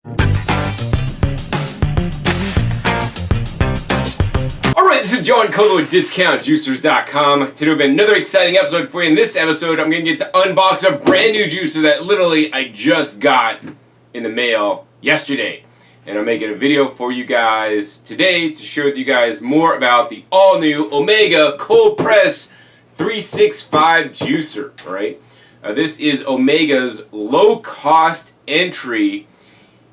Alright, this is John Colo at DiscountJuicers.com. Today we have another exciting episode for you. In this episode, I'm going to get to unbox a brand new juicer that literally I just got in the mail yesterday. And I'm making a video for you guys today to share with you guys more about the all-new Omega Cold Press 365 juicer. Alright, this is Omega's low-cost entry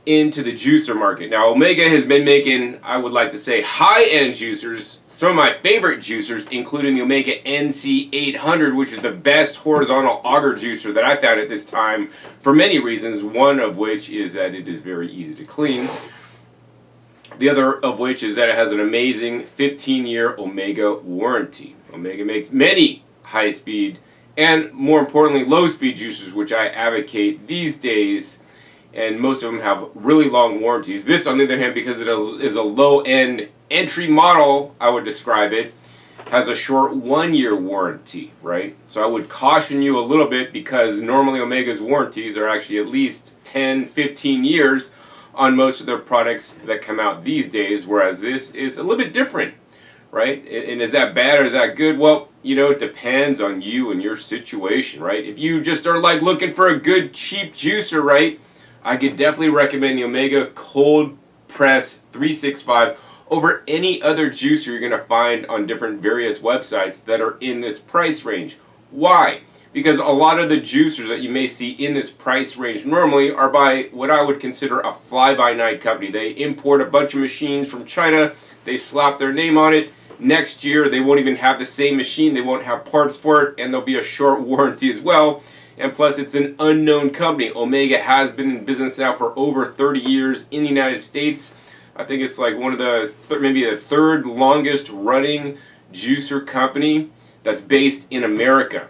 into the juicer market. Now, Omega has been making, I would like to say, high-end juicers. Some of my favorite juicers, including the Omega NC800, which is the best horizontal auger juicer that I found at this time for many reasons, one of which is that it is very easy to clean. The other of which is that it has an amazing 15-year Omega warranty. Omega makes many high-speed and, more importantly, low-speed juicers, which I advocate these days, and most of them have really long warranties. This, on the other hand, because it is a low-end entry model, I would describe it, has a short 1-year warranty, right? So I would caution you a little bit, because normally Omega's warranties are actually at least 10, 15 years on most of their products that come out these days, whereas this is a little bit different, right? And is that bad or is that good? Well, you know, it depends on you and your situation, right? If you just are like looking for a good cheap juicer, right, I could definitely recommend the Omega Cold Press 365 over any other juicer you're going to find on different various websites that are in this price range. Why? Because a lot of the juicers that you may see in this price range normally are by what I would consider a fly-by-night company. They import a bunch of machines from China, they slap their name on it. Next year they won't even have the same machine, they won't have parts for it, and there'll be a short warranty as well. And plus, it's an unknown company. Omega has been in business now for over 30 years in the United States. I think it's like one of the, maybe the third longest running juicer company that's based in America.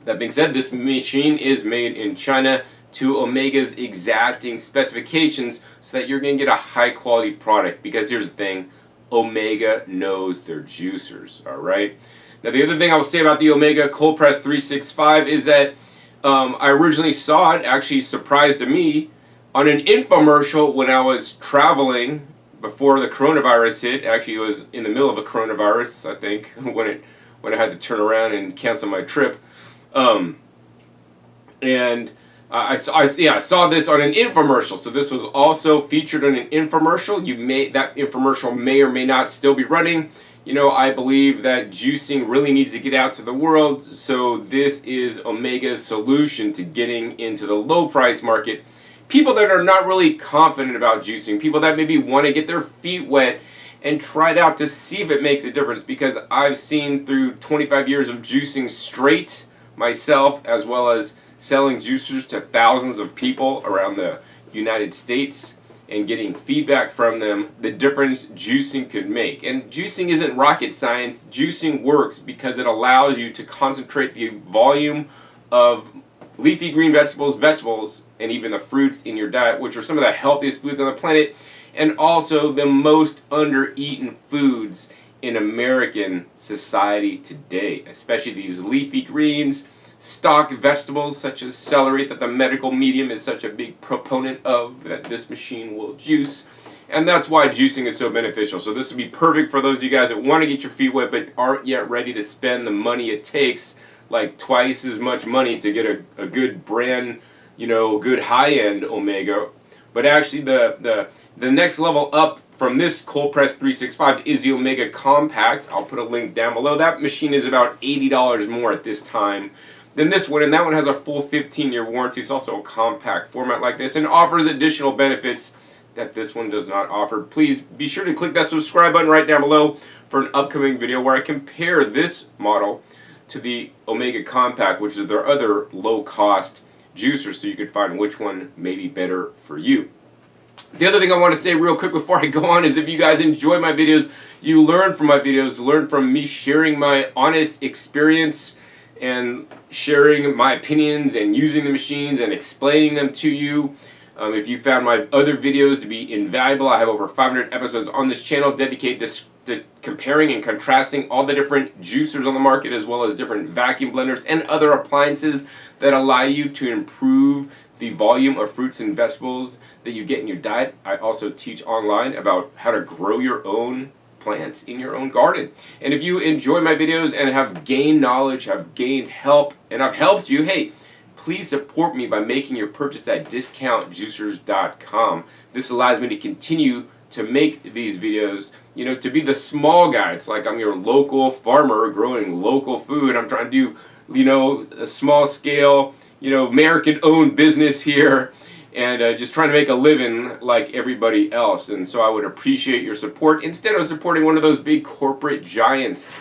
That being said, this machine is made in China to Omega's exacting specifications so that you're going to get a high quality product. Because here's the thing, Omega knows their juicers, alright? Now, the other thing I will say about the Omega Cold Press 365 is that I originally saw it, actually surprised to me, on an infomercial when I was traveling before the coronavirus hit. Actually, it was in the middle of a coronavirus, I think, when I had to turn around and cancel my trip. I saw this on an infomercial. So this was also featured on an infomercial. That infomercial may or may not still be running. You know, I believe that juicing really needs to get out to the world, so this is Omega's solution to getting into the low price market. People that are not really confident about juicing, people that maybe want to get their feet wet and try it out to see if it makes a difference, because I've seen through 25 years of juicing straight myself, as well as selling juicers to thousands of people around the United States, and getting feedback from them, the difference juicing could make. And juicing isn't rocket science. Juicing works because it allows you to concentrate the volume of leafy green vegetables, and even the fruits in your diet, which are some of the healthiest foods on the planet, and also the most under-eaten foods in American society today, especially these leafy greens, stock vegetables such as celery that the medical medium is such a big proponent of, that this machine will juice. And that's why juicing is so beneficial. So this would be perfect for those of you guys that want to get your feet wet but aren't yet ready to spend the money it takes, like twice as much money to get a good brand, you know, good high-end Omega. But actually the next level up from this Cold Press 365 is the Omega Compact. I'll put a link down below. That machine is about $80 more at this time than this one, and that one has a full 15-year warranty. It's also a compact format like this and offers additional benefits that this one does not offer. Please be sure to click that subscribe button right down below for an upcoming video where I compare this model to the Omega Compact, which is their other low-cost juicer, so you can find which one may be better for you. The other thing I want to say real quick before I go on is if you guys enjoy my videos, you learn from my videos, learn from me sharing my honest experience and sharing my opinions and using the machines and explaining them to you. If you found my other videos to be invaluable, I have over 500 episodes on this channel dedicated to comparing and contrasting all the different juicers on the market, as well as different vacuum blenders and other appliances that allow you to improve the volume of fruits and vegetables that you get in your diet. I also teach online about how to grow your own plants in your own garden. And if you enjoy my videos and have gained knowledge, have gained help, and I've helped you, hey, please support me by making your purchase at discountjuicers.com. This allows me to continue to make these videos, you know, to be the small guy. It's like I'm your local farmer growing local food. I'm trying to do, you know, a small scale, you know, American-owned business here, and just trying to make a living like everybody else. And so I would appreciate your support instead of supporting one of those big corporate giants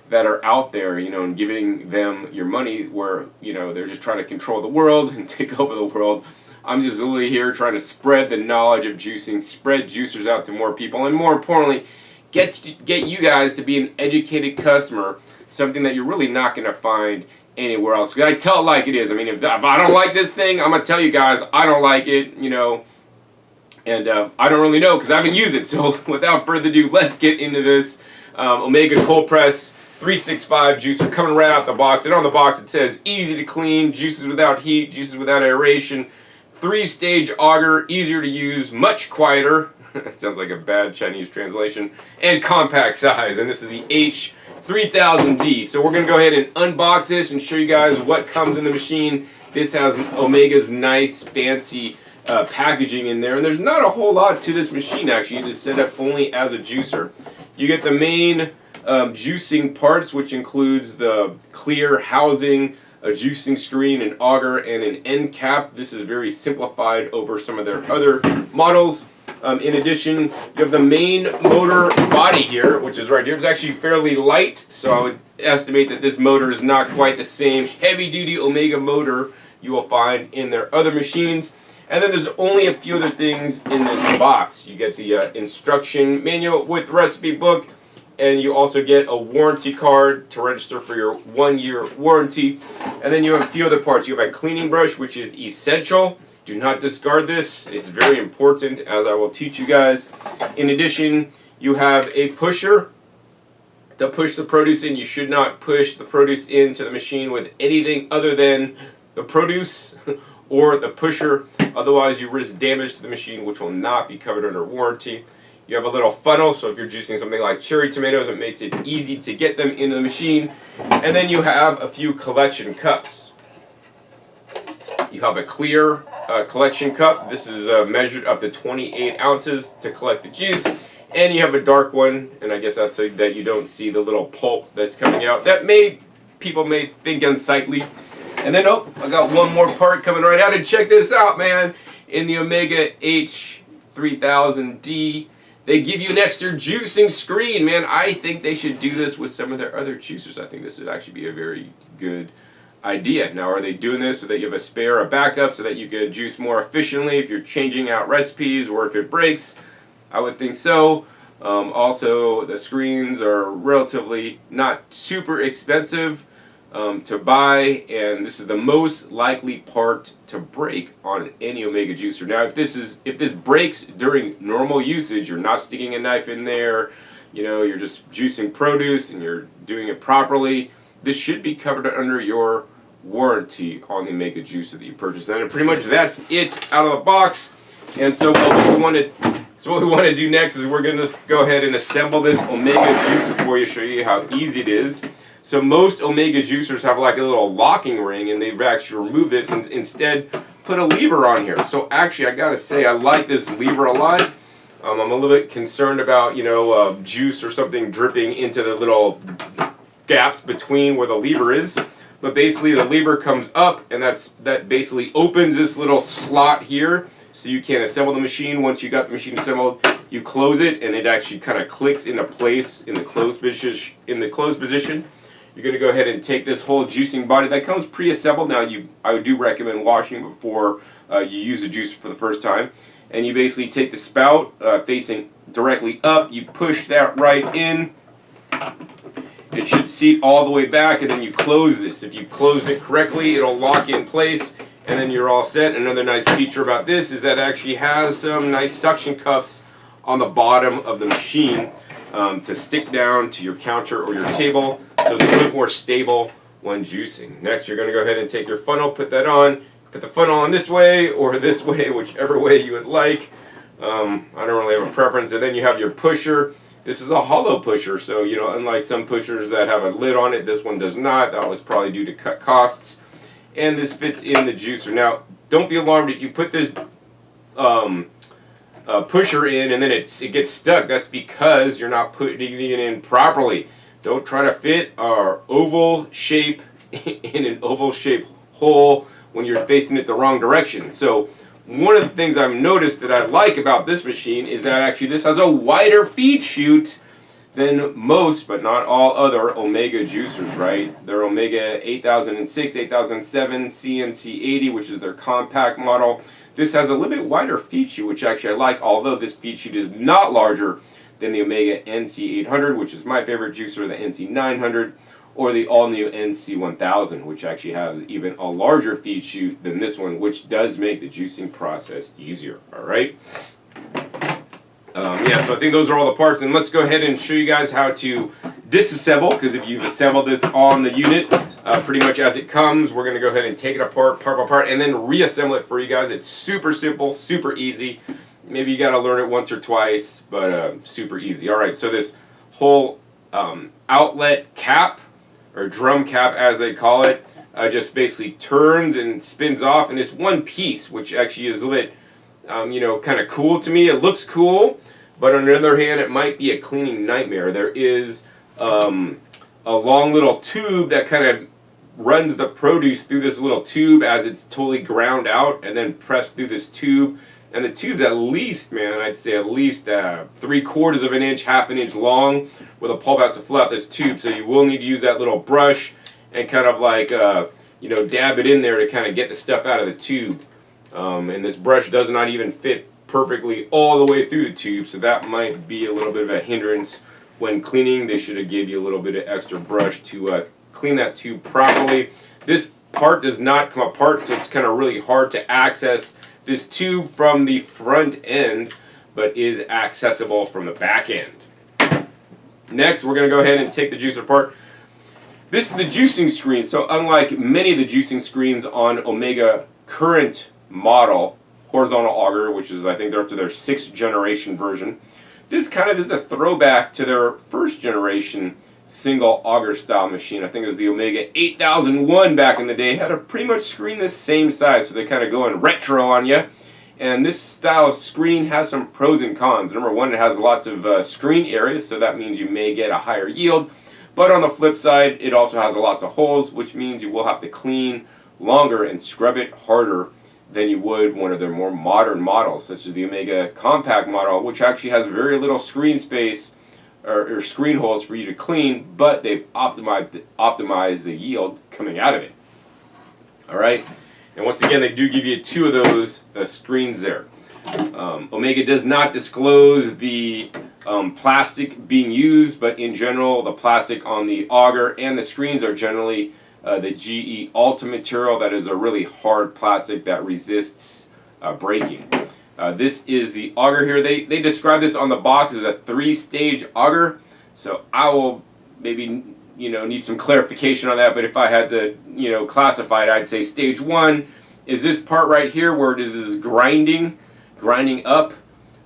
that are out there, you know, and giving them your money where, you know, they're just trying to control the world and take over the world. I'm just literally here trying to spread the knowledge of juicing, spread juicers out to more people, and more importantly, get you guys to be an educated customer, something that you're really not going to find anywhere else. Because I tell it like it is. I mean, if I don't like this thing, I'm going to tell you guys I don't like it, you know, and I don't really know because I haven't used it. So without further ado, let's get into this. Omega Cold Press 365 juicer coming right out the box. And on the box it says easy to clean, juices without heat, juices without aeration, 3-stage auger, easier to use, much quieter. That sounds like a bad Chinese translation. And compact size. And this is the H3000D. So we're going to go ahead and unbox this and show you guys what comes in the machine. This has Omega's nice, fancy packaging in there. And there's not a whole lot to this machine, actually. It is set up only as a juicer. You get the main juicing parts, which includes the clear housing, a juicing screen, an auger, and an end cap. This is very simplified over some of their other models. In addition, you have the main motor body here, which is right here. It's actually fairly light, so I would estimate that this motor is not quite the same heavy-duty Omega motor you will find in their other machines. And then there's only a few other things in this box. You get the instruction manual with recipe book, and you also get a warranty card to register for your 1-year warranty. And then you have a few other parts. You have a cleaning brush, which is essential. Do not discard this. It's very important, as I will teach you guys. In addition, you have a pusher to push the produce in. You should not push the produce into the machine with anything other than the produce or the pusher. Otherwise, you risk damage to the machine, which will not be covered under warranty. You have a little funnel, so if you're juicing something like cherry tomatoes, it makes it easy to get them into the machine. And then you have a few collection cups. You have a clear collection cup. This is measured up to 28 ounces to collect the juice. And you have a dark one, and I guess that's so that you don't see the little pulp that's coming out. That people may think unsightly. And then, oh, I got one more part coming right out. And check this out, man. In the Omega H3000D, they give you an extra juicing screen, man. I think they should do this with some of their other juicers. I think this would actually be a very good idea. Now, are they doing this so that you have a spare, a backup, so that you can juice more efficiently if you're changing out recipes or if it breaks? I would think so. Also, the screens are relatively not super expensive to buy, and this is the most likely part to break on any Omega juicer. Now, if this breaks during normal usage, you're not sticking a knife in there, you know, you're just juicing produce and you're doing it properly, this should be covered under your warranty on the Omega juicer that you purchased. And pretty much that's it out of the box. And so what we want to do next is we're going to go ahead and assemble this Omega juicer for you, show you how easy it is. So most Omega juicers have like a little locking ring, and they've actually removed this and instead put a lever on here. So actually, I gotta say, I like this lever a lot. I'm a little bit concerned about, you know, juice or something dripping into the little gaps between where the lever is. But basically, the lever comes up, and that basically opens this little slot here, so you can assemble the machine. Once you got the machine assembled, you close it, and it actually kind of clicks into place in the closed position. You're going to go ahead and take this whole juicing body that comes pre-assembled. Now, I do recommend washing before you use the juicer for the first time. And you basically take the spout facing directly up. You push that right in. It should seat all the way back, and then you close this. If you closed it correctly, it'll lock in place, and then you're all set. Another nice feature about this is that it actually has some nice suction cups on the bottom of the machine to stick down to your counter or your table, so it's a little bit more stable when juicing. Next, you're going to go ahead and take your funnel, put that on, put the funnel on this way or this way, whichever way you would like. I don't really have a preference. And then you have your pusher. This is a hollow pusher, so you know, unlike some pushers that have a lid on it, this one does not. That was probably due to cut costs. And this fits in the juicer. Now, don't be alarmed if you put this pusher in and then it gets stuck. That's because you're not putting it in properly. Don't try to fit our oval shape in an oval shaped hole when you're facing it the wrong direction. So one of the things I've noticed that I like about this machine is that actually this has a wider feed chute than most, but not all other Omega juicers, right? Their Omega 8006, 8007, CNC80, which is their compact model. This has a little bit wider feed chute, which actually I like, although this feed chute is not larger than the Omega NC800, which is my favorite juicer, the NC900, or the all-new NC1000, which actually has even a larger feed chute than this one, which does make the juicing process easier, all right? Yeah, so I think those are all the parts, and let's go ahead and show you guys how to disassemble, because if you've assembled this on the unit, pretty much as it comes, we're going to go ahead and take it apart, part by part, and then reassemble it for you guys. It's super simple, super easy. Maybe you got to learn it once or twice, but super easy. All right, so this whole outlet cap, or drum cap as they call it, just basically turns and spins off, and it's one piece, which actually is a little bit, you know, kind of cool to me. It looks cool, but on the other hand, it might be a cleaning nightmare. There is a long little tube that kind of runs the produce through this little tube as it's totally ground out and then pressed through this tube. And the tube's at least, man, I'd say at least 3/4 of an inch, half an inch long, where the pulp has to flow out this tube. So you will need to use that little brush and kind of like, you know, dab it in there to kind of get the stuff out of the tube. And this brush does not even fit perfectly all the way through the tube, so that might be a little bit of a hindrance when cleaning. They should have gave you a little bit of extra brush to clean that tube properly. This part does not come apart, so it's kind of really hard to access this tube from the front end, but is accessible from the back end. Next, we're going to go ahead and take the juicer apart. This is the juicing screen, so unlike many of the juicing screens on Omega current model, horizontal auger, which is, I think they're up to their 6th generation version, this kind of is a throwback to their 1st generation single auger style machine. I think it was the Omega 8001 back in the day. Had a pretty much screen this same size, so they kind of go in retro on you. And this style of screen has some pros and cons. Number one, it has lots of screen areas, so that means you may get a higher yield. But on the flip side, it also has lots of holes, which means you will have to clean longer and scrub it harder than you would one of their more modern models, such as the Omega compact model, which actually has very little screen space or screen holes for you to clean, but they've optimized the yield coming out of it. All right, and once again, they do give you 2 of those screens there. Omega does not disclose the plastic being used, but in general, the plastic on the auger and the screens are generally the GE Ultra material. That is a really hard plastic that resists breaking. This is the auger here. They describe this on the box as a 3-stage auger. So I will maybe, you know, need some clarification on that. But if I had to, you know, classify it, I'd say stage 1 is this part right here where it is grinding up.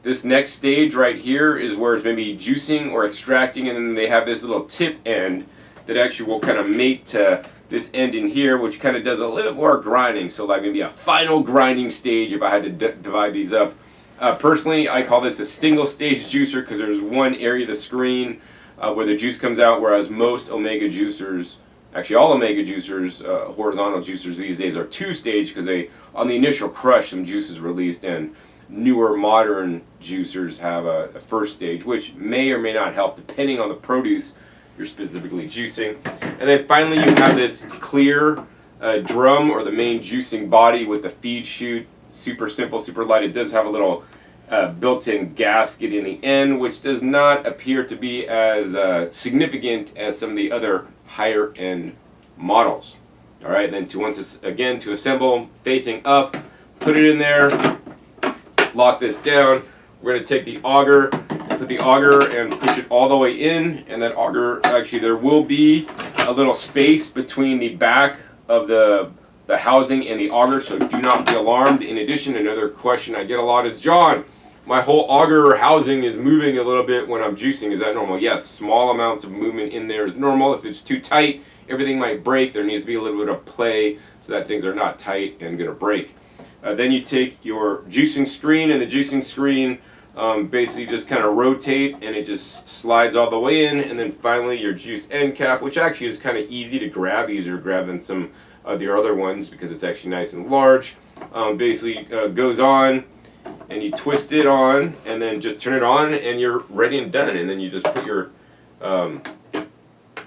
This next stage right here is where it's maybe juicing or extracting, and then they have this little tip end that actually will kind of mate to this end in here, which kind of does a little more grinding. So like maybe a final grinding stage if I had to divide these up. Personally, I call this a single stage juicer because there's one area of the screen where the juice comes out, whereas most Omega juicers, actually all Omega juicers, horizontal juicers these days are 2-stage because they, on the initial crush, some juice is released, and newer modern juicers have a 1st stage, which may or may not help depending on the produce you're specifically juicing. And then finally you have this clear drum, or the main juicing body with the feed chute. Super simple, super light. It does have a little built-in gasket in the end, which does not appear to be as significant as some of the other higher end models. All right, then to assemble, facing up, put it in there, lock this down. We're going to take the auger, put the auger and push it all the way in, and that auger, actually there will be a little space between the back of the the housing and the auger, so do not be alarmed. In addition, another question I get a lot is, John, my whole auger housing is moving a little bit when I'm juicing. Is that normal? Yes, small amounts of movement in there is normal. If it's too tight, everything might break. There needs to be a little bit of play so that things are not tight and going to break. Then you take your juicing screen, and the juicing screen basically just kind of rotate, and it just slides all the way in. And then finally your juice end cap, which actually is kind of easy to grab, easier to grab than some of the other ones because it's actually nice and large. Basically goes on, and you twist it on, and then just turn it on, and you're ready and done. And then you just put your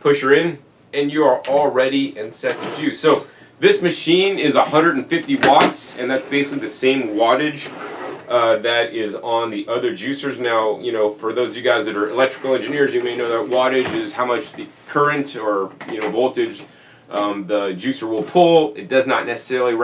pusher in, and you are all ready and set to juice. So this machine is 150 watts, and that's basically the same wattage that is on the other juicers. Now, you know, for those of you guys that are electrical engineers, you may know that wattage is how much the current or, you know, voltage the juicer will pull. It does not necessarily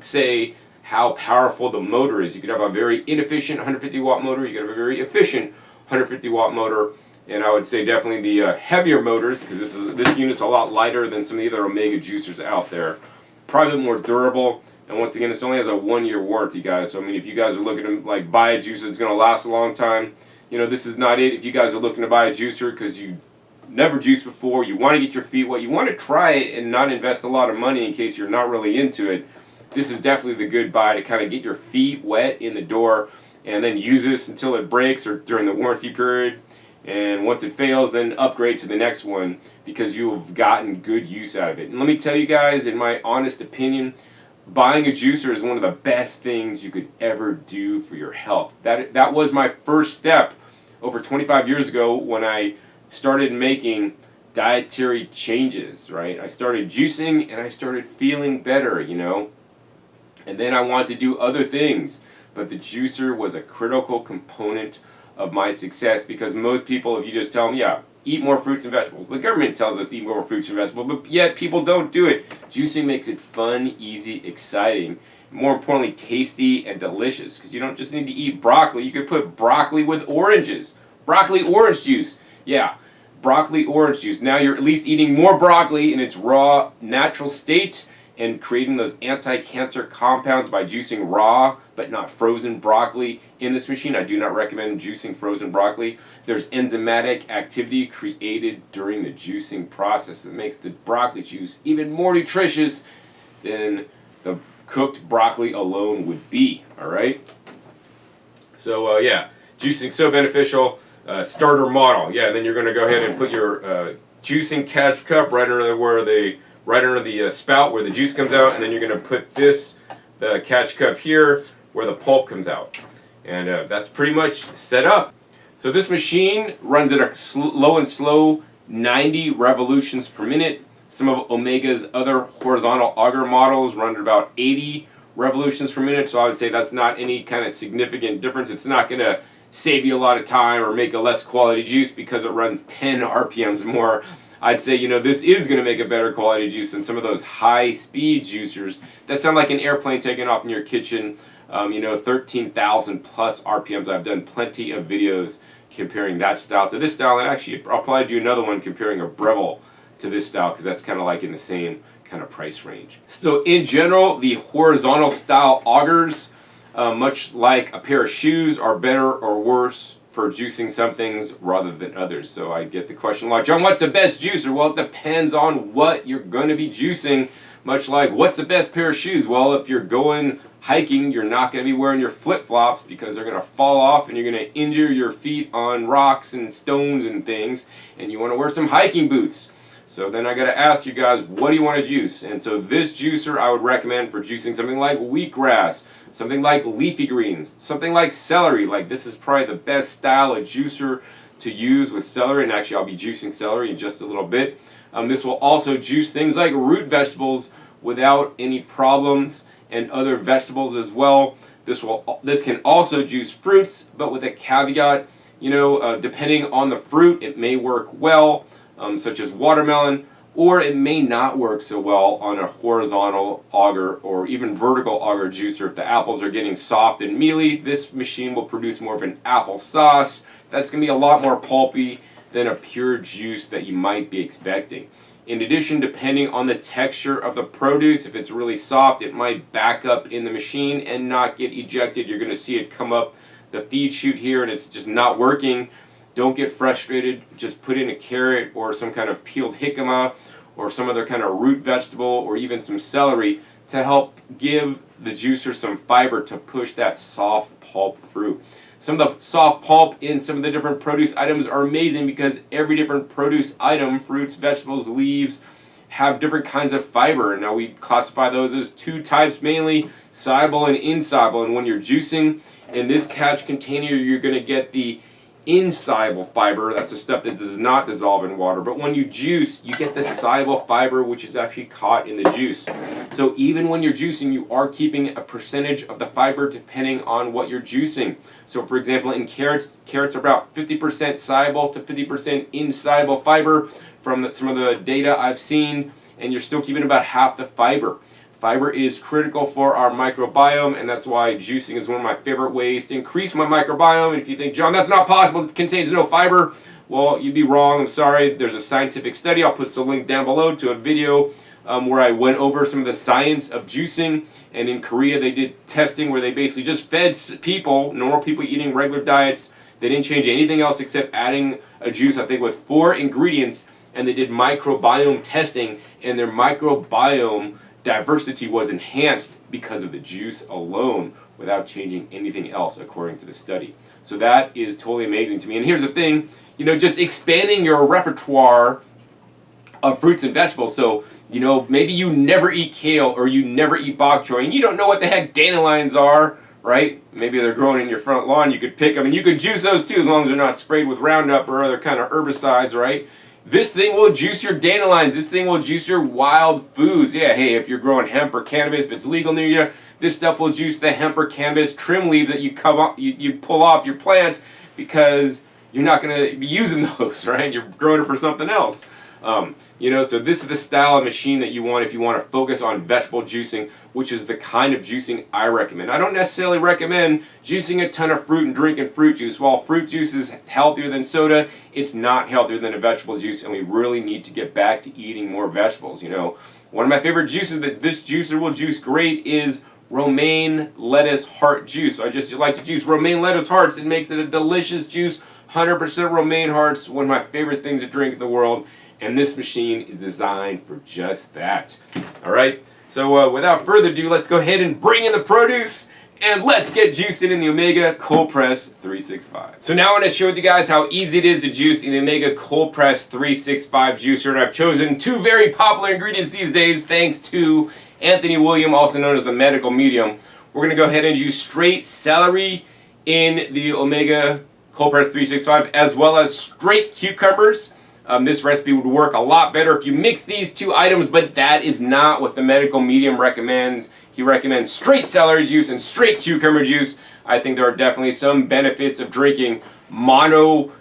say how powerful the motor is. You could have a very inefficient 150 watt motor, you could have a very efficient 150 watt motor, and I would say definitely the heavier motors, because this unit's a lot lighter than some of the other Omega juicers out there. Probably a bit more durable, and once again, this only has a 1-year warranty, guys. So I mean, if you guys are looking to like buy a juicer that's going to last a long time, you know, this is not it. If you guys are looking to buy a juicer because you never juiced before, you want to get your feet wet, you want to try it and not invest a lot of money in case you're not really into it, this is definitely the good buy to kind of get your feet wet in the door, and then use this until it breaks or during the warranty period. And once it fails, then upgrade to the next one because you have gotten good use out of it. And let me tell you guys, in my honest opinion, buying a juicer is one of the best things you could ever do for your health. That was my first step over 25 years ago when I started making dietary changes, right? I started juicing and I started feeling better, you know. And then I wanted to do other things, but the juicer was a critical component of my success, because most people, if you just tell them, yeah, eat more fruits and vegetables. The government tells us eat more fruits and vegetables, but yet people don't do it. Juicing makes it fun, easy, exciting, more importantly, tasty and delicious, because you don't just need to eat broccoli. You could put broccoli with oranges. Broccoli orange juice. Yeah, broccoli orange juice. Now you're at least eating more broccoli in its raw, natural state, and creating those anti-cancer compounds by juicing raw but not frozen broccoli in this machine. I do not recommend juicing frozen broccoli. There's enzymatic activity created during the juicing process that makes the broccoli juice even more nutritious than the cooked broccoli alone would be. All right. So yeah, juicing so beneficial. Starter model. Yeah, then you're going to go ahead and put your juicing catch cup right under the spout where the juice comes out, and then you're going to put the catch cup here where the pulp comes out. And that's pretty much set up. So this machine runs at a low and slow 90 revolutions per minute. Some of Omega's other horizontal auger models run at about 80 revolutions per minute, so I would say that's not any kind of significant difference. It's not going to save you a lot of time or make a less quality juice because it runs 10 RPMs more. I'd say, you know, this is going to make a better quality juice than some of those high-speed juicers that sound like an airplane taking off in your kitchen. You know, 13,000 plus RPMs. I've done plenty of videos comparing that style to this style, and actually I'll probably do another one comparing a Breville to this style because that's kind of like in the same kind of price range. So in general, the horizontal style augers, much like a pair of shoes, are better or worse for juicing some things rather than others. So I get the question a lot, John, what's the best juicer? Well, it depends on what you're going to be juicing. Much like, what's the best pair of shoes? Well, if you're going hiking, you're not going to be wearing your flip-flops because they're going to fall off and you're going to injure your feet on rocks and stones and things, and you want to wear some hiking boots. So then I got to ask you guys, what do you want to juice? And so this juicer I would recommend for juicing something like wheatgrass, something like leafy greens, something like celery. Like, this is probably the best style of juicer to use with celery, and actually I'll be juicing celery in just a little bit. This will also juice things like root vegetables without any problems, and other vegetables as well. This can also juice fruits, but with a caveat. You know, depending on the fruit, it may work well, such as watermelon, or it may not work so well on a horizontal auger or even vertical auger juicer. If the apples are getting soft and mealy, this machine will produce more of an apple sauce. That's going to be a lot more pulpy than a pure juice that you might be expecting. In addition, depending on the texture of the produce, if it's really soft, it might back up in the machine and not get ejected. You're going to see it come up the feed chute here and it's just not working. Don't get frustrated. Just put in a carrot or some kind of peeled jicama or some other kind of root vegetable or even some celery to help give the juicer some fiber to push that soft pulp through. Some of the soft pulp in some of the different produce items are amazing because every different produce item, fruits, vegetables, leaves, have different kinds of fiber. Now we classify those as two types mainly, soluble and insoluble. And when you're juicing in this catch container, you're going to get the insoluble fiber. That's the stuff that does not dissolve in water. But when you juice, you get the soluble fiber, which is actually caught in the juice. So even when you're juicing, you are keeping a percentage of the fiber depending on what you're juicing. So for example, in carrots are about 50% soluble to 50% insoluble fiber from some of the data I've seen, and you're still keeping about half the fiber. Fiber is critical for our microbiome, and that's why juicing is one of my favorite ways to increase my microbiome. And if you think, John, that's not possible, it contains no fiber, well, you'd be wrong. I'm sorry. There's a scientific study. I'll put the link down below to a video where I went over some of the science of juicing. And in Korea, they did testing where they basically just fed people, normal people eating regular diets. They didn't change anything else except adding a juice, I think, with 4 ingredients. And they did microbiome testing, and their microbiome diversity was enhanced because of the juice alone without changing anything else according to the study. So that is totally amazing to me. And here's the thing, just expanding your repertoire of fruits and vegetables. So, maybe you never eat kale or you never eat bok choy and you don't know what the heck dandelions are, right? Maybe they're growing in your front lawn. You could pick them and you could juice those too as long as they're not sprayed with Roundup or other kind of herbicides, right? This thing will juice your dandelions. This thing will juice your wild foods. Yeah, hey, if you're growing hemp or cannabis, if it's legal near you, this stuff will juice the hemp or cannabis trim leaves that you pull off your plants because you're not going to be using those, right? You're growing it for something else. So this is the style of machine that you want if you want to focus on vegetable juicing, which is the kind of juicing I recommend. I don't necessarily recommend juicing a ton of fruit and drinking fruit juice. While fruit juice is healthier than soda, it's not healthier than a vegetable juice, and we really need to get back to eating more vegetables. One of my favorite juices that this juicer will juice great is romaine lettuce heart juice. So I just like to juice romaine lettuce hearts. It makes it a delicious juice. 100% romaine hearts, one of my favorite things to drink in the world. And this machine is designed for just that. All right, so without further ado, let's go ahead and bring in the produce and let's get juicing in the Omega Cold Press 365. So now I want to share with you guys how easy it is to juice in the Omega Cold Press 365 juicer. And I've chosen 2 very popular ingredients these days thanks to Anthony William, also known as the medical medium. We're going to go ahead and use straight celery in the Omega Cold Press 365 as well as straight cucumbers. This recipe would work a lot better if you mix these 2 items, but that is not what the medical medium recommends. He recommends straight celery juice and straight cucumber juice. I think there are definitely some benefits of drinking mono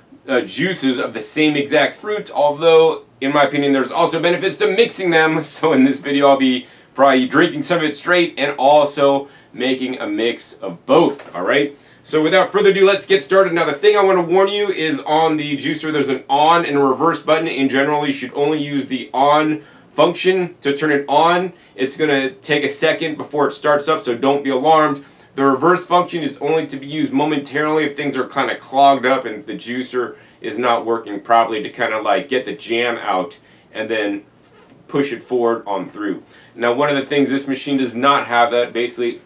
juices of the same exact fruit, although in my opinion there's also benefits to mixing them. So in this video I'll be probably drinking some of it straight and also making a mix of both, alright? So without further ado, let's get started. Now the thing I want to warn you is on the juicer there's an on and a reverse button. In general, you should only use the on function to turn it on. It's going to take a second before it starts up, so don't be alarmed. The reverse function is only to be used momentarily if things are kind of clogged up and the juicer is not working properly, to kind of like get the jam out and then push it forward on through. Now one of the things this machine does not have that basically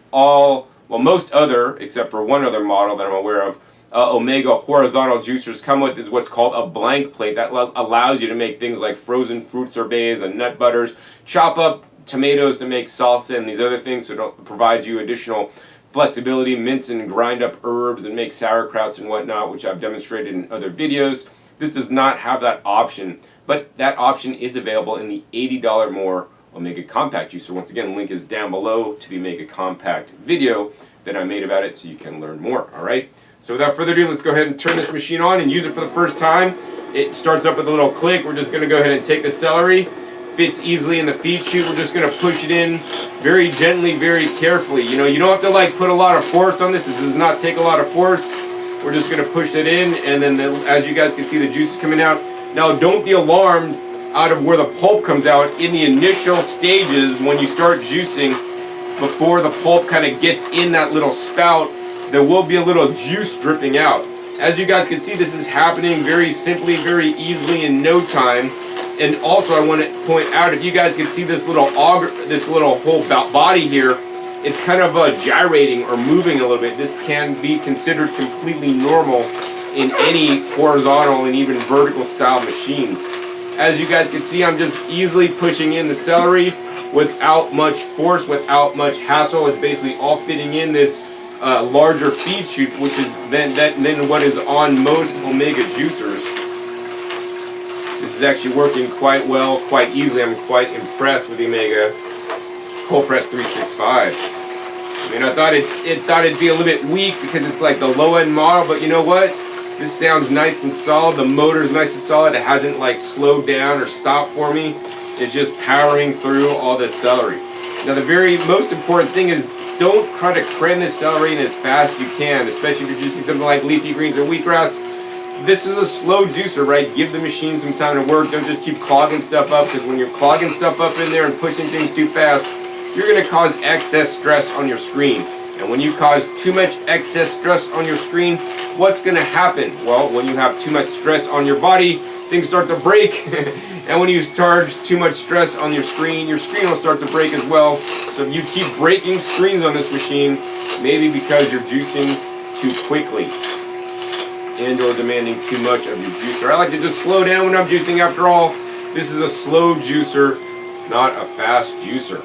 most other, except for one other model that I'm aware of, Omega horizontal juicers come with is what's called a blank plate that allows you to make things like frozen fruit sorbets and nut butters, chop up tomatoes to make salsa and these other things, so it provides you additional flexibility, mince and grind up herbs and make sauerkrauts and whatnot, which I've demonstrated in other videos. This does not have that option, but that option is available in the $80 more Omega Compact juicer. Once again, the link is down below to the Omega Compact video that I made about it so you can learn more, alright? So without further ado, let's go ahead and turn this machine on and use it for the first time. It starts up with a little click. We're just going to go ahead and take the celery. Fits easily in the feed chute. We're just going to push it in very gently, very carefully. You don't have to like put a lot of force on this. This does not take a lot of force. We're just going to push it in, and then as you guys can see, the juice is coming out. Now don't be alarmed out of where the pulp comes out in the initial stages when you start juicing. Before the pulp kind of gets in that little spout, there will be a little juice dripping out. As you guys can see, this is happening very simply, very easily in no time. And also I want to point out, if you guys can see this little auger, this little whole body here, it's kind of gyrating or moving a little bit. This can be considered completely normal in any horizontal and even vertical style machines. As you guys can see, I'm just easily pushing in the celery without much force, without much hassle. It's basically all fitting in this larger feed chute, which is than what is on most Omega juicers. This is actually working quite well, quite easily. I'm quite impressed with the Omega Cold Press 365. I mean, I thought it'd be a little bit weak because it's like the low-end model, but you know what? This sounds nice and solid. The motor is nice and solid. It hasn't like slowed down or stopped for me. It's just powering through all this celery. Now, the very most important thing is don't try to cram this celery in as fast as you can, especially if you're juicing something like leafy greens or wheatgrass. This is a slow juicer, right? Give the machine some time to work. Don't just keep clogging stuff up, because when you're clogging stuff up in there and pushing things too fast, you're going to cause excess stress on your screen. And when you cause too much excess stress on your screen, what's going to happen? Well, when you have too much stress on your body, things start to break. And when you charge too much stress on your screen will start to break as well. So if you keep breaking screens on this machine, maybe because you're juicing too quickly and or demanding too much of your juicer. I like to just slow down when I'm juicing. After all, this is a slow juicer, not a fast juicer.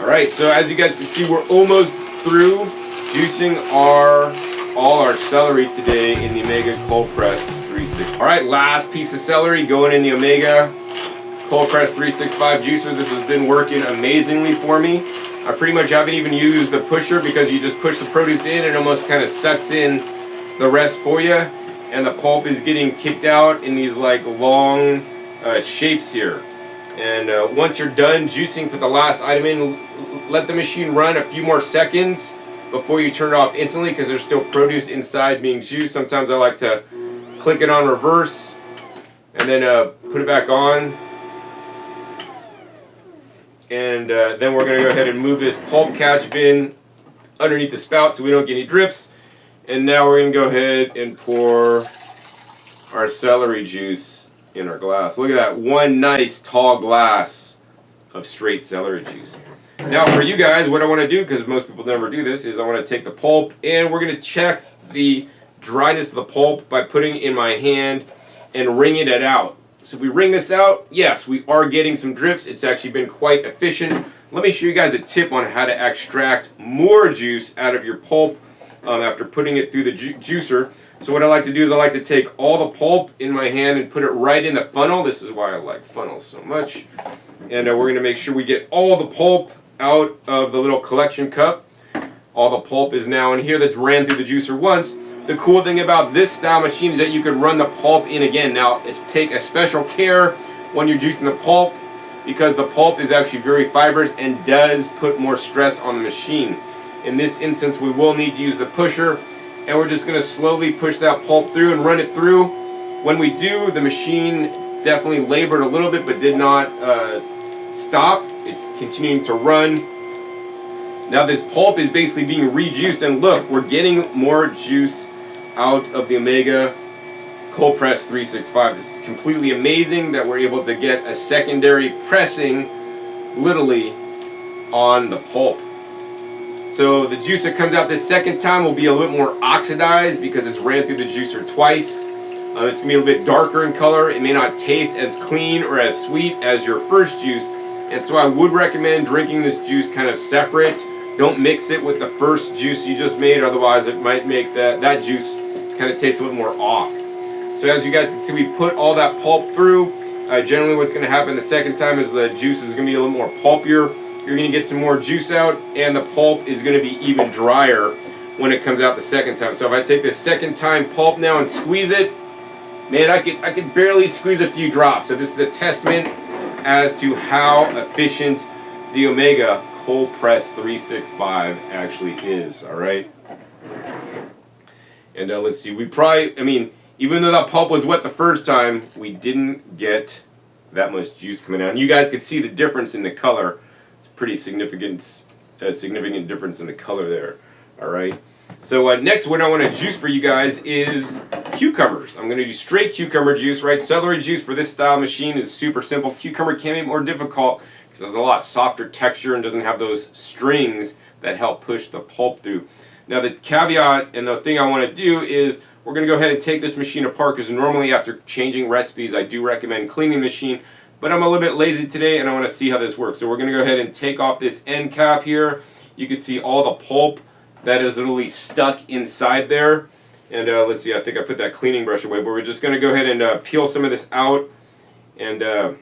Alright, so as you guys can see, we're almost through juicing all our celery today in the Omega Cold Press 365. Alright, last piece of celery going in the Omega Cold Press 365 juicer. This has been working amazingly for me. I pretty much haven't even used the pusher, because you just push the produce in and it almost kind of sucks in the rest for you. And the pulp is getting kicked out in these like long shapes here. And once you're done juicing, put the last item in, let the machine run a few more seconds before you turn it off instantly, because there's still produce inside being juiced. Sometimes I like to click it on reverse and then put it back on. And then we're going to go ahead and move this pulp catch bin underneath the spout so we don't get any drips. And now we're going to go ahead and pour our celery juice in our glass. Look at that, one nice tall glass of straight celery juice. Now for you guys, what I want to do, because most people never do this, is I want to take the pulp and we're going to check the dryness of the pulp by putting it in my hand and wringing it out. So if we wring this out, yes, we are getting some drips. It's actually been quite efficient. Let me show you guys a tip on how to extract more juice out of your pulp after putting it through the juicer. So what I like to do is I like to take all the pulp in my hand and put it right in the funnel. This is why I like funnels so much. And we're going to make sure we get all the pulp out of the little collection cup. All the pulp is now in here that's ran through the juicer once. The cool thing about this style machine is that you can run the pulp in again. Now, take a special care when you're juicing the pulp, because the pulp is actually very fibrous and does put more stress on the machine. In this instance, we will need to use the pusher, and we're just going to slowly push that pulp through and run it through. When we do, the machine definitely labored a little bit but did not stop. It's continuing to run. Now this pulp is basically being rejuiced, and look, we're getting more juice out of the Omega Cold Press 365. This is completely amazing that we're able to get a secondary pressing literally on the pulp. So the juice that comes out this second time will be a little bit more oxidized because it's ran through the juicer twice. It's going to be a little bit darker in color. It may not taste as clean or as sweet as your first juice. And so I would recommend drinking this juice kind of separate. Don't mix it with the first juice you just made, otherwise it might make that juice kind of taste a little more off. So as you guys can see, we put all that pulp through. Generally what's going to happen the second time is the juice is going to be a little more pulpier. You're going to get some more juice out, and the pulp is going to be even drier when it comes out the second time. So if I take this second time pulp now and squeeze it, man, I could barely squeeze a few drops. So this is a testament as to how efficient the Omega Cold Press 365 actually is. All right. And let's see. We probably, I mean, even though that pulp was wet the first time, we didn't get that much juice coming out. And you guys can see the difference in the color. It's pretty significant difference in the color there. All right. So next, what I want to juice for you guys is cucumbers. I'm going to do straight cucumber juice, right? Celery juice for this style machine is super simple. Cucumber can be more difficult because it has a lot softer texture and doesn't have those strings that help push the pulp through. Now the caveat and the thing I want to do is we're going to go ahead and take this machine apart, because normally after changing recipes I do recommend cleaning the machine, but I'm a little bit lazy today and I want to see how this works. So we're going to go ahead and take off this end cap here. You can see all the pulp that is literally stuck inside there. And let's see, I think I put that cleaning brush away, but we're just going to go ahead and peel some of this out, and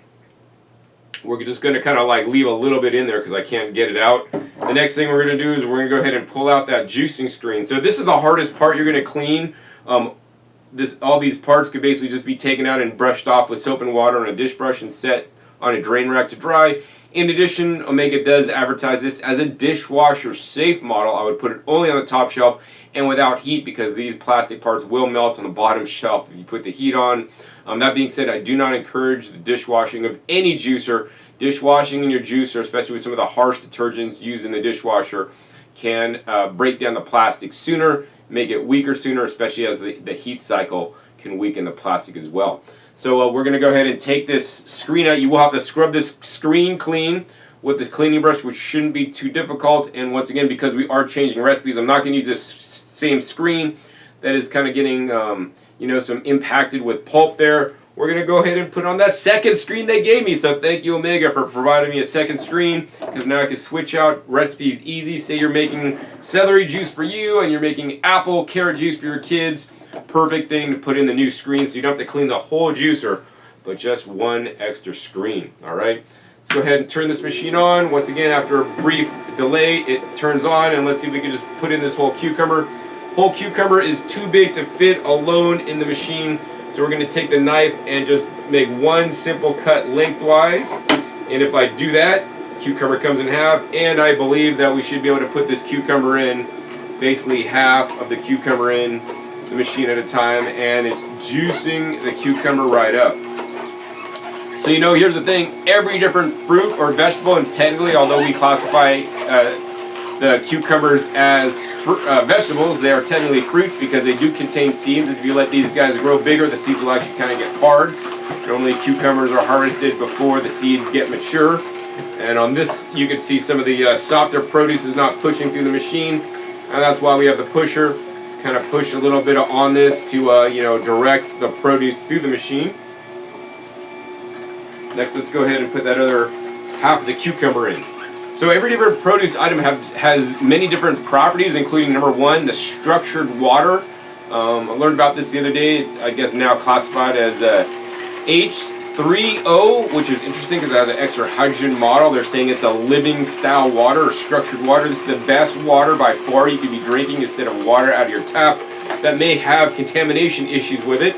we're just going to kind of like leave a little bit in there because I can't get it out. The next thing we're going to do is we're going to go ahead and pull out that juicing screen. So this is the hardest part you're going to clean. All these parts could basically just be taken out and brushed off with soap and water on a dish brush and set on a drain rack to dry. In addition, Omega does advertise this as a dishwasher safe model. I would put it only on the top shelf and without heat, because these plastic parts will melt on the bottom shelf if you put the heat on. That being said, I do not encourage the dishwashing of any juicer. Dishwashing in your juicer, especially with some of the harsh detergents used in the dishwasher, can break down the plastic sooner, make it weaker sooner, especially as the heat cycle can weaken the plastic as well. So we're going to go ahead and take this screen out. You will have to scrub this screen clean with this cleaning brush, which shouldn't be too difficult. And once again, because we are changing recipes, I'm not going to use this same screen that is kind of getting some impacted with pulp there. We're going to go ahead and put on that second screen they gave me. So thank you, Omega, for providing me a second screen, because now I can switch out recipes easy. Say you're making celery juice for you and you're making apple carrot juice for your kids. Perfect thing to put in the new screen, so you don't have to clean the whole juicer, but just one extra screen. All right, let's go ahead and turn this machine on. Once again, after a brief delay, it turns on, and let's see if we can just put in this whole cucumber. Whole cucumber is too big to fit alone in the machine, so we're going to take the knife and just make one simple cut lengthwise. And if I do that, cucumber comes in half, and I believe that we should be able to put this cucumber in, basically half of the cucumber in the machine at a time, and it's juicing the cucumber right up. So here's the thing, every different fruit or vegetable, and technically, although we classify the cucumbers as vegetables, they are technically fruits because they do contain seeds. If you let these guys grow bigger, the seeds will actually kind of get hard. Normally cucumbers are harvested before the seeds get mature, and on this you can see some of the softer produce is not pushing through the machine, and that's why we have the pusher. Kind of push a little bit on this to direct the produce through the machine. Next, let's go ahead and put that other half of the cucumber in. So every different produce item has many different properties, including number one, the structured water. I learned about this the other day. It's, I guess, now classified as H3O, which is interesting because it has an extra hydrogen model. They're saying it's a living style water or structured water. This is the best water by far you could be drinking instead of water out of your tap that may have contamination issues with it.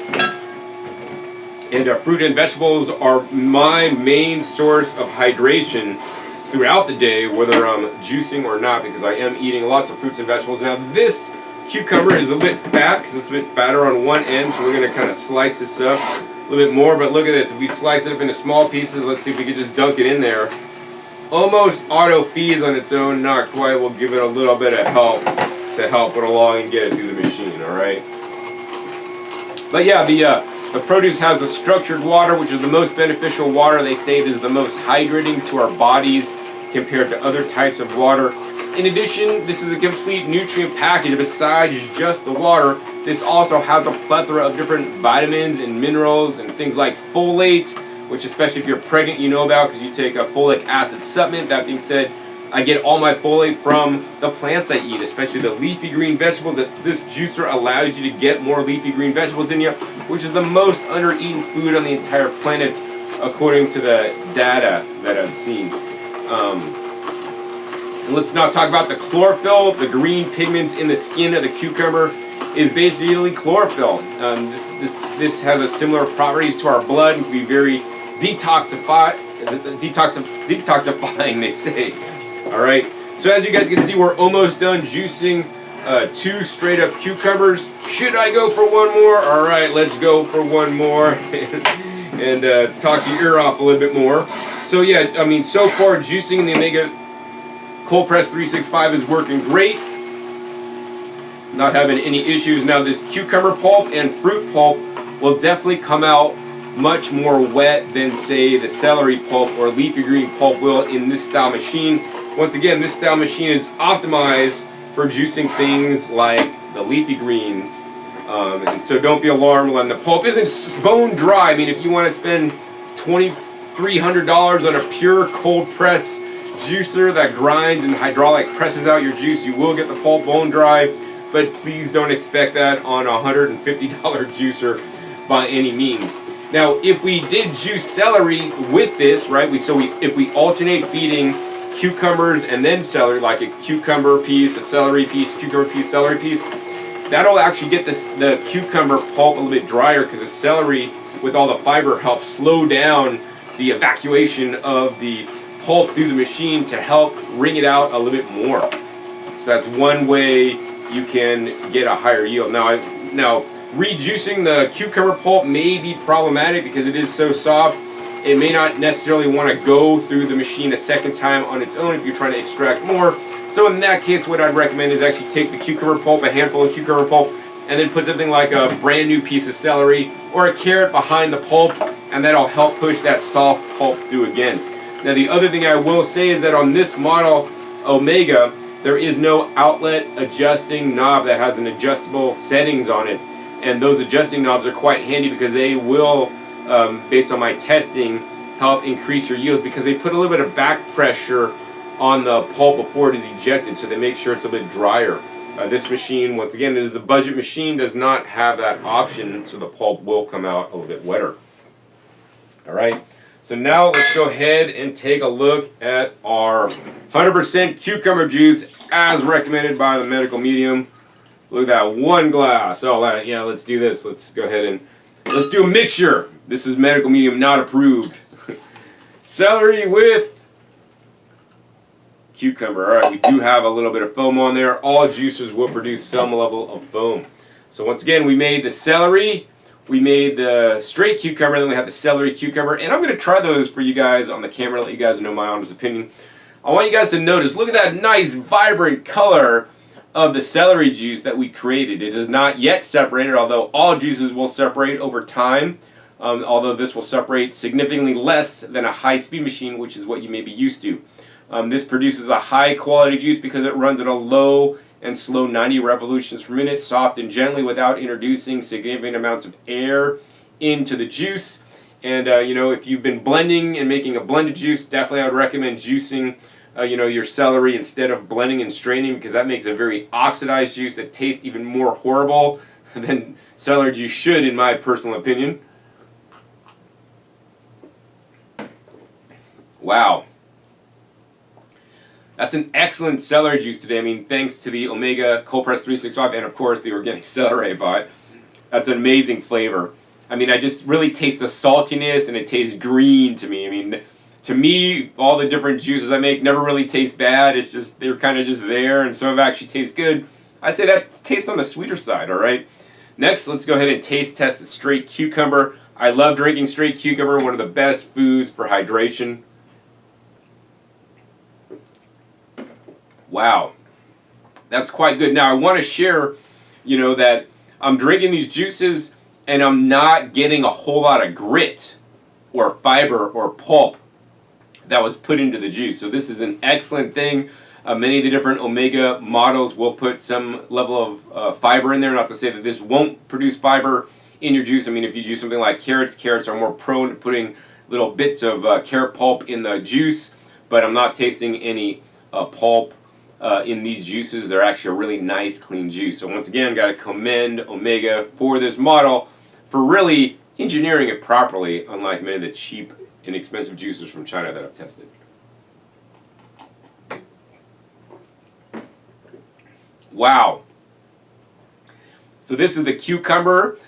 And fruit and vegetables are my main source of hydration throughout the day, whether I'm juicing or not, because I am eating lots of fruits and vegetables. Now this cucumber is a bit fat because it's a bit fatter on one end, so we're going to kind of slice this up a little bit more. But look at this, if we slice it up into small pieces, let's see if we can just dunk it in there. Almost auto feeds on its own, not quite. We'll give it a little bit of help to help it along and get it through the machine. All right. But yeah, the produce has the structured water, which is the most beneficial water. They say it is the most hydrating to our bodies compared to other types of water. In addition, this is a complete nutrient package. Besides just the water, this also has a plethora of different vitamins and minerals and things like folate, which especially if you're pregnant you know about because you take a folic acid supplement. That being said, I get all my folate from the plants I eat, especially the leafy green vegetables. This juicer allows you to get more leafy green vegetables in you, which is the most under-eaten food on the entire planet, according to the data that I've seen. And let's now talk about the chlorophyll. The green pigments in the skin of the cucumber is basically chlorophyll. This has a similar properties to our blood and can be very detoxifying, they say. All right, so as you guys can see, we're almost done juicing 2 straight up cucumbers. Should I go for one more? All right, let's go for one more. and talk your ear off a little bit more. So yeah, I mean, so far juicing in the Omega Cold Press 365 is working great. Not having any issues. Now this cucumber pulp and fruit pulp will definitely come out much more wet than say the celery pulp or leafy green pulp will in this style machine. Once again, this style machine is optimized for juicing things like the leafy greens. And so don't be alarmed when the pulp isn't bone dry. I mean, if you want to spend $2,300 on a pure cold press juicer that grinds and hydraulic presses out your juice, you will get the pulp bone dry, but please don't expect that on a $150 juicer by any means. Now, if we did juice celery with this, right? If we alternate feeding cucumbers and then celery, like a cucumber piece, a celery piece, cucumber piece, celery piece, that'll actually get the cucumber pulp a little bit drier because the celery, with all the fiber, helps slow down the evacuation of the pulp through the machine to help wring it out a little bit more. So that's one way you can get a higher yield. Now rejuicing the cucumber pulp may be problematic because it is so soft. It may not necessarily want to go through the machine a second time on its own if you're trying to extract more. So in that case, what I'd recommend is actually take the cucumber pulp, a handful of cucumber pulp, and then put something like a brand new piece of celery or a carrot behind the pulp, and that'll help push that soft pulp through again. Now the other thing I will say is that on this model, Omega, there is no outlet adjusting knob that has an adjustable settings on it. And those adjusting knobs are quite handy because they will, based on my testing, help increase your yield because they put a little bit of back pressure on the pulp before it is ejected, so they make sure it's a bit drier. This machine, once again, is the budget machine, does not have that option, so the pulp will come out a little bit wetter. All right, so now let's go ahead and take a look at our 100% cucumber juice as recommended by the medical medium. Look at that, 1 glass. Oh, yeah, let's do this. Let's go ahead and let's do a mixture. This is medical medium not approved. Celery with cucumber. All right, we do have a little bit of foam on there. All juicers will produce some level of foam. So once again, we made the celery, we made the straight cucumber, then we have the celery cucumber, and I'm going to try those for you guys on the camera, let you guys know my honest opinion. I want you guys to notice, look at that nice, vibrant color of the celery juice that we created. It is not yet separated, although all juices will separate over time, although this will separate significantly less than a high-speed machine, which is what you may be used to. This produces a high-quality juice because it runs at a low and slow 90 revolutions per minute, soft and gently without introducing significant amounts of air into the juice. And you know, if you've been blending and making a blended juice, definitely I would recommend juicing you know, your celery instead of blending and straining, because that makes a very oxidized juice that tastes even more horrible than celery juice should, in my personal opinion. Wow. That's an excellent celery juice today. I mean, thanks to the Omega Cold Press 365 and, of course, the organic celery I bought. That's an amazing flavor. I mean, I just really taste the saltiness, and it tastes green to me. I mean, to me, all the different juices I make never really taste bad. It's just, they're kind of just there, and some of them actually taste good. I'd say that tastes on the sweeter side, all right? Next, let's go ahead and taste test the straight cucumber. I love drinking straight cucumber, one of the best foods for hydration. Wow, that's quite good. Now, I want to share, you know, that I'm drinking these juices and I'm not getting a whole lot of grit or fiber or pulp that was put into the juice. So this is an excellent thing. Many of the different Omega models will put some level of fiber in there. Not to say that this won't produce fiber in your juice. I mean, if you juice something like carrots, carrots are more prone to putting little bits of carrot pulp in the juice, but I'm not tasting any pulp in these juices. They're actually a really nice, clean juice. So once again, got to commend Omega for this model for really engineering it properly, unlike many of the cheap, inexpensive juicers from China that I've tested. Wow. So this is the cucumber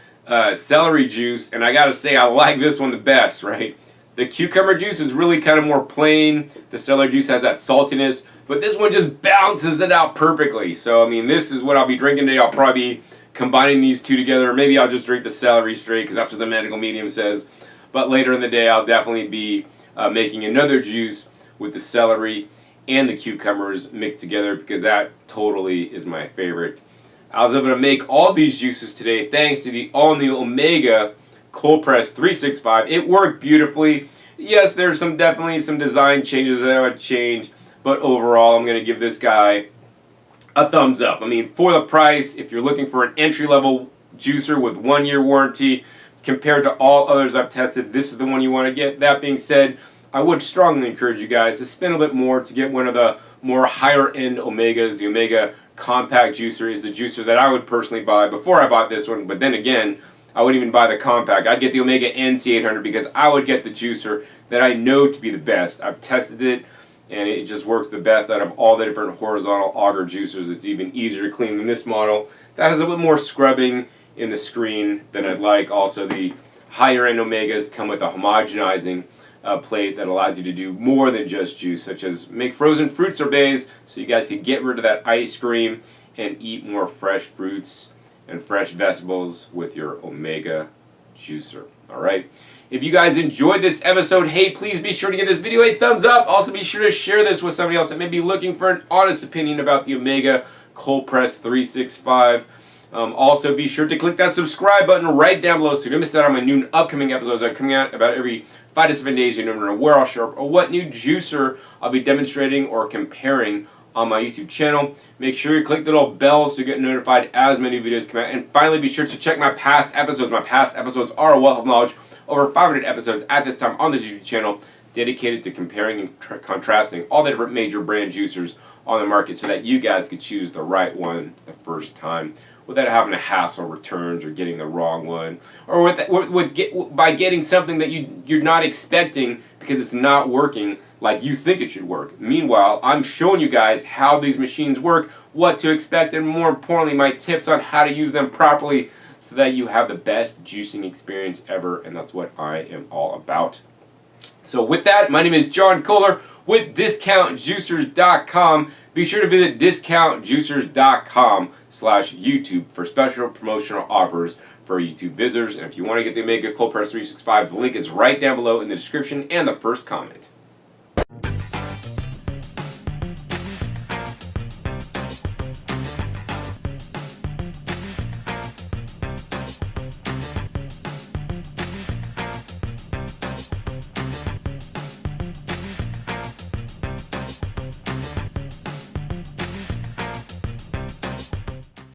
celery juice, and I gotta say I like this one the best, right? The cucumber juice is really kind of more plain. The celery juice has that saltiness, but this one just balances it out perfectly. So I mean, this is what I'll be drinking today. I'll probably be combining these two together. Maybe I'll just drink the celery straight because that's what the medical medium says. But later in the day, I'll definitely be making another juice with the celery and the cucumbers mixed together, because that totally is my favorite. I was able to make all these juices today thanks to the all-new Omega Cold Press 365. It worked beautifully. Yes, there's definitely some design changes that I would change, but overall I'm going to give this guy a thumbs up. I mean, for the price, if you're looking for an entry-level juicer with 1-year warranty, compared to all others I've tested, this is the one you want to get. That being said, I would strongly encourage you guys to spend a bit more to get one of the more higher-end Omegas. The Omega Compact Juicer is the juicer that I would personally buy before I bought this one, but then again, I wouldn't even buy the Compact. I'd get the Omega NC800 because I would get the juicer that I know to be the best. I've tested it, and it just works the best out of all the different horizontal auger juicers. It's even easier to clean than this model. That has a bit more scrubbing in the screen than I'd like. Also, the higher end Omegas come with a homogenizing plate that allows you to do more than just juice, such as make frozen fruit sorbets, so you guys can get rid of that ice cream and eat more fresh fruits and fresh vegetables with your Omega juicer. Alright, if you guys enjoyed this episode, hey, please be sure to give this video a thumbs up. Also be sure to share this with somebody else that may be looking for an honest opinion about the Omega Cold Press 365. Also, be sure to click that subscribe button right down below so you don't miss out on my new and upcoming episodes that are coming out about every 5 to 7 days. You never know where I'll show up or what new juicer I'll be demonstrating or comparing on my YouTube channel. Make sure you click the little bell so you get notified as my new videos come out. And finally, be sure to check my past episodes. My past episodes are a wealth of knowledge. Over 500 episodes at this time on this YouTube channel dedicated to comparing and contrasting all the different major brand juicers on the market so that you guys can choose the right one the first time, without having to hassle returns or getting the wrong one, or by getting something that you're not expecting because it's not working like you think it should work. Meanwhile, I'm showing you guys how these machines work, what to expect, and more importantly, my tips on how to use them properly so that you have the best juicing experience ever, and that's what I am all about. So with that, my name is John Kohler with DiscountJuicers.com. Be sure to visit DiscountJuicers.com/YouTube for special promotional offers for YouTube visitors. And if you want to get the Omega Cold Press 365, the link is right down below in the description and the first comment.